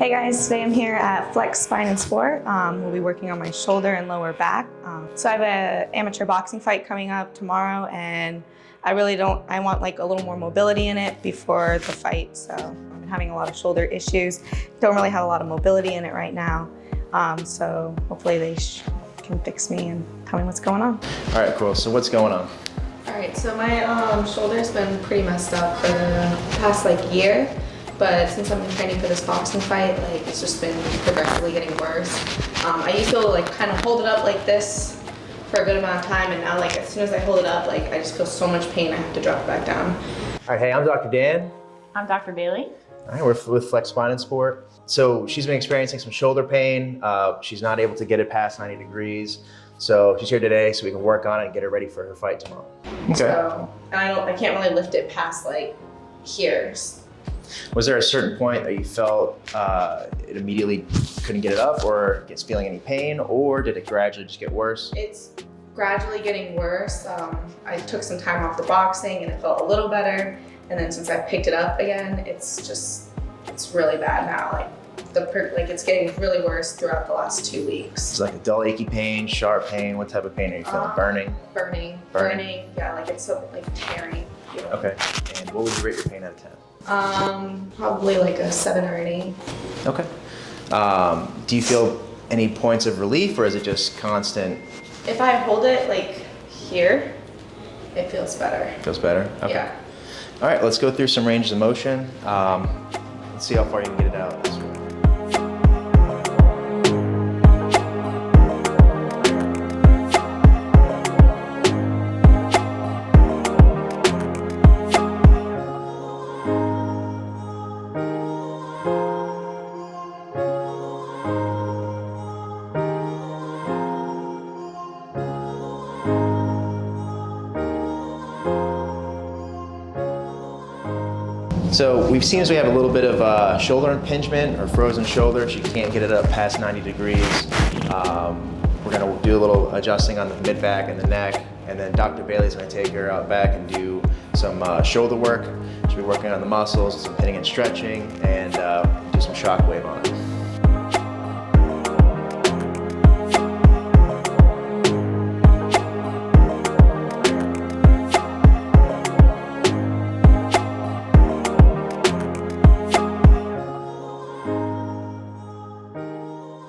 Hey guys, today I'm here at Flex Spine and Sport. We'll be working on my shoulder and lower back. So I have an amateur boxing fight coming up tomorrow, and I want like a little more mobility in it before the fight. So I've been having a lot of shoulder issues. Don't really have a lot of mobility in it right now. So hopefully they can fix me and tell me what's going on. All right, cool. So what's going on? All right, so my shoulder's been pretty messed up for the past year. But since I've been training for this boxing fight, it's just been progressively getting worse. I used to kind of hold it up like this for a good amount of time, and now as soon as I hold it up, I just feel so much pain I have to drop it back down. All right, hey, I'm Dr. Dan. I'm Dr. Bailey. All right, we're with Flex Spine and Sport. So she's been experiencing some shoulder pain. She's not able to get it past 90 degrees. So she's here today so we can work on it and get her ready for her fight tomorrow. Okay. So, and I can't really lift it past here. Was there a certain point that you felt it immediately couldn't get it up, or gets feeling any pain, or did it gradually just get worse? It's gradually getting worse. I took some time off the boxing and it felt a little better. And then since I picked it up again, it's really bad now. It's getting really worse throughout the last 2 weeks. It's like a dull, achy pain, sharp pain. What type of pain are you feeling? Burning? Burning. Yeah, it's so tearing. Okay. And what would you rate your pain out of 10? Probably a 7 or an 8. Okay. Do you feel any points of relief, or is it just constant? If I hold it here, it feels better. Feels better? Okay. Yeah. All right, let's go through some ranges of motion. Let's see how far you can get it out. So we've seen as we have a little bit of shoulder impingement or frozen shoulder. She can't get it up past 90 degrees. We're gonna do a little adjusting on the mid back and the neck, and then Dr. Bailey's gonna take her out back and do some shoulder work. She'll be working on the muscles, some pinning and stretching, and do some shock wave on it.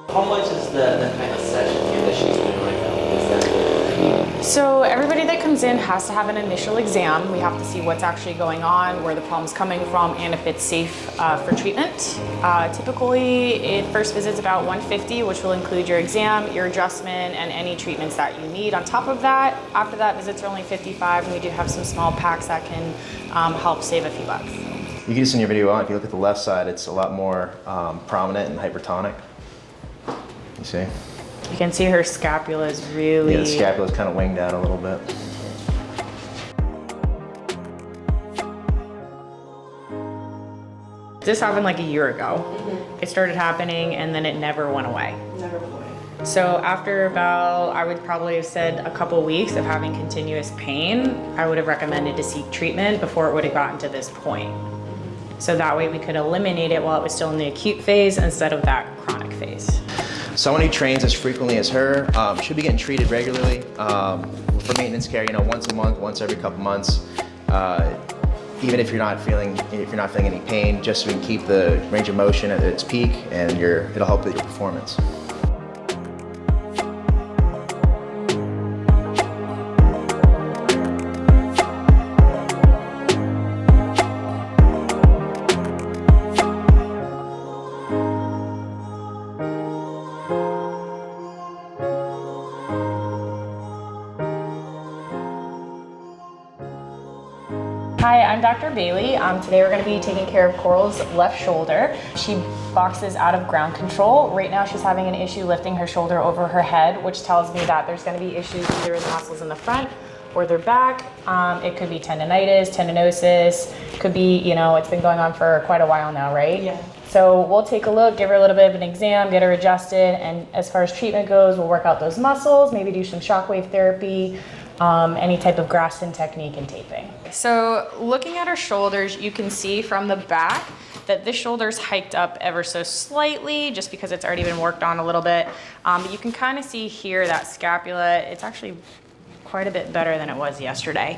How much is the kind of session here that she's doing right now? Is that So everybody that comes in has to have an initial exam. We have to see what's actually going on, where the problem's coming from, and if it's safe for treatment. Typically, first visit's about $150, which will include your exam, your adjustment, and any treatments that you need. On top of that, after that, visits are only $55, and we do have some small packs that can help save a few bucks. You can just in your video on, if you look at the left side, it's a lot more prominent and hypertonic. You see? You can see her scapula is really... Yeah, the scapula is kind of winged out a little bit. This happened a year ago. It started happening and then it never went away. Never away. So after about, I would probably have said a couple weeks of having continuous pain, I would have recommended to seek treatment before it would have gotten to this point. So that way we could eliminate it while it was still in the acute phase instead of that chronic phase. Someone who trains as frequently as her should be getting treated regularly for maintenance care. Once a month, once every couple months. Even if you're not feeling any pain, just so we can keep the range of motion at its peak, and it'll help with your performance. Hi, I'm Dr. Bailey. Today we're going to be taking care of Coral's left shoulder. She boxes out of ground control. Right now she's having an issue lifting her shoulder over her head, which tells me that there's going to be issues either in the muscles in the front or their back. It could be tendonitis, tendinosis. Could be, it's been going on for quite a while now, right? Yeah. So we'll take a look, give her a little bit of an exam, get her adjusted, and as far as treatment goes, we'll work out those muscles, maybe do some shockwave therapy, any type of Graston technique and taping. So looking at her shoulders, you can see from the back that this shoulder's hiked up ever so slightly just because it's already been worked on a little bit. But you can kind of see here that scapula, it's actually quite a bit better than it was yesterday.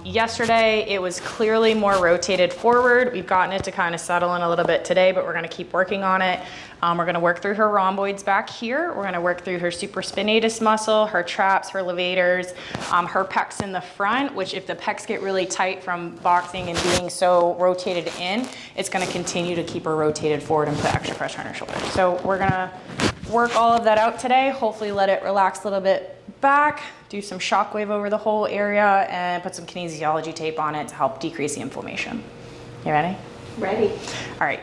Yesterday, it was clearly more rotated forward. We've gotten it to kind of settle in a little bit today, but we're gonna keep working on it. We're gonna work through her rhomboids back here. We're gonna work through her supraspinatus muscle, her traps, her levators, her pecs in the front, which if the pecs get really tight from boxing and being so rotated in, it's gonna continue to keep her rotated forward and put extra pressure on her shoulders. So we're gonna work all of that out today, hopefully let it relax a little bit back, do some shockwave over the whole area, and put some kinesiology tape on it to help decrease the inflammation. You ready? Ready. All right.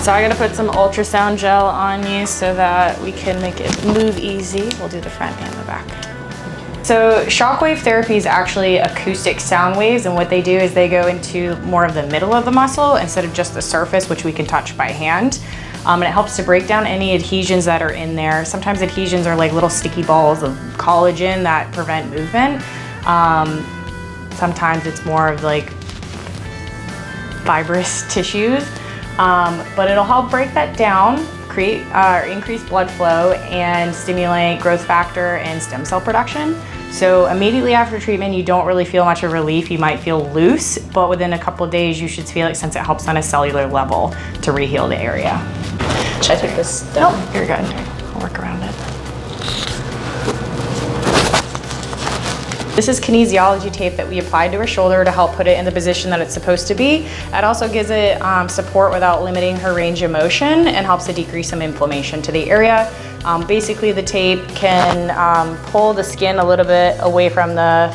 So I gotta put some ultrasound gel on you so that we can make it move easy. We'll do the front and the back. So shockwave therapy is actually acoustic sound waves, and what they do is they go into more of the middle of the muscle instead of just the surface, which we can touch by hand. And it helps to break down any adhesions that are in there. Sometimes adhesions are like little sticky balls of collagen that prevent movement. Sometimes it's more of like fibrous tissues. But it'll help break that down, create increase blood flow, and stimulate growth factor and stem cell production. So immediately after treatment, you don't really feel much of relief. You might feel loose, but within a couple of days, you should feel it since it helps on a cellular level to reheal the area. Should I take this down? Nope, you're good. I'll work around it. This is kinesiology tape that we applied to her shoulder to help put it in the position that it's supposed to be. It also gives it support without limiting her range of motion and helps to decrease some inflammation to the area. Basically, the tape can pull the skin a little bit away from the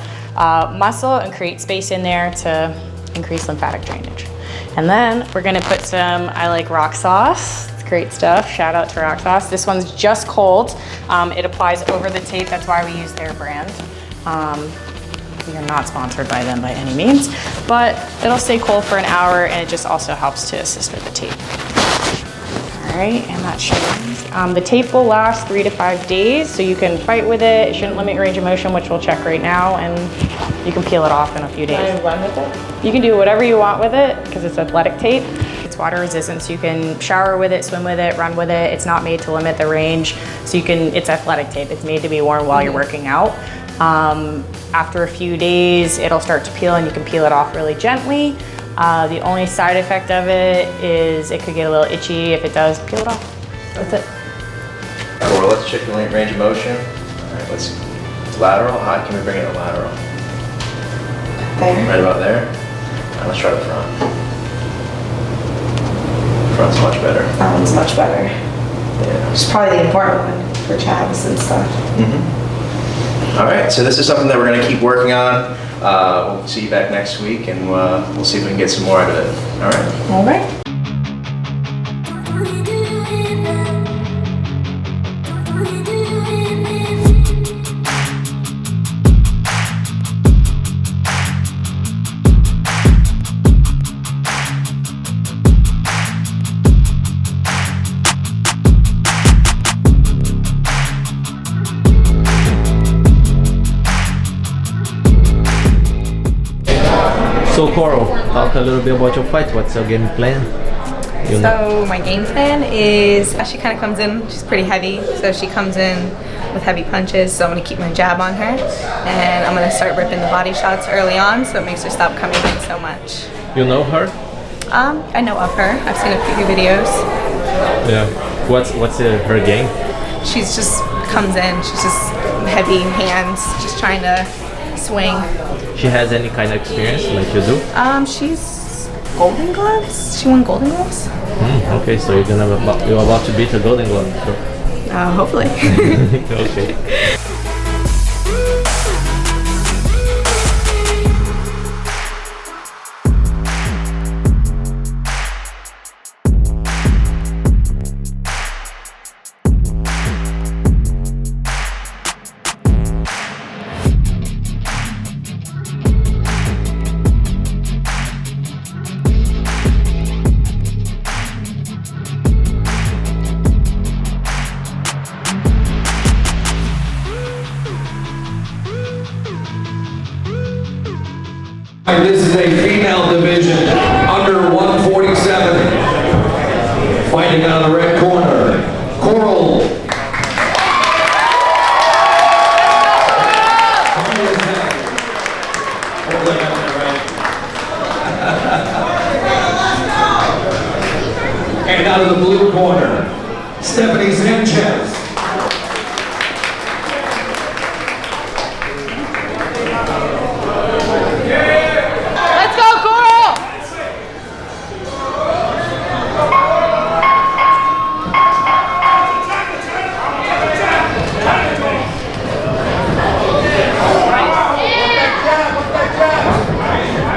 muscle and create space in there to increase lymphatic drainage. And then we're gonna put some I Like Rock Sauce. It's great stuff. Shout out to Rock Sauce. This one's just cold. It applies over the tape. That's why we use their brand. We are not sponsored by them by any means, but it'll stay cold for an hour, and it just also helps to assist with the tape. All right, and that shows. The tape will last 3 to 5 days, so you can fight with it. It shouldn't limit your range of motion, which we'll check right now, and you can peel it off in a few days. Can I run with it? You can do whatever you want with it because it's athletic tape. It's water resistant, so you can shower with it, swim with it, run with it. It's not made to limit the range, so it's athletic tape. It's made to be worn while you're working out. After a few days, it'll start to peel, and you can peel it off really gently. The only side effect of it is it could get a little itchy. If it does, peel it off. That's it. Or let's check the range of motion. All right, it's lateral. How can we bring it to lateral? There. Right about there. All right, let's try the front. Front's much better. That one's much better. Yeah. It's probably the important one for Chavs and stuff. All right, so this is something that we're going to keep working on. We'll see you back next week, and we'll see if we can get some more out of it. All right. All right. So Coral, talk a little bit about your fight. What's your game plan? So my game plan is, she kind of comes in, she's pretty heavy, so she comes in with heavy punches, so I'm going to keep my jab on her, and I'm going to start ripping the body shots early on so it makes her stop coming in so much. You know her? I know of her. I've seen a few videos. Yeah. What's her game? She's just comes in. She's just heavy hands, just trying to swing. She has any kind of experience like you do? She's Golden Gloves. She won Golden Gloves. Okay, so you're about to beat a Golden Glove. Hopefully. Okay. This is a female division under 147. Fighting out of the red corner, Coral. And out of the blue corner, Stephanie Sanchez. Let's go, Coral!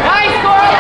Nice, Coral!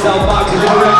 South Boxing Direct.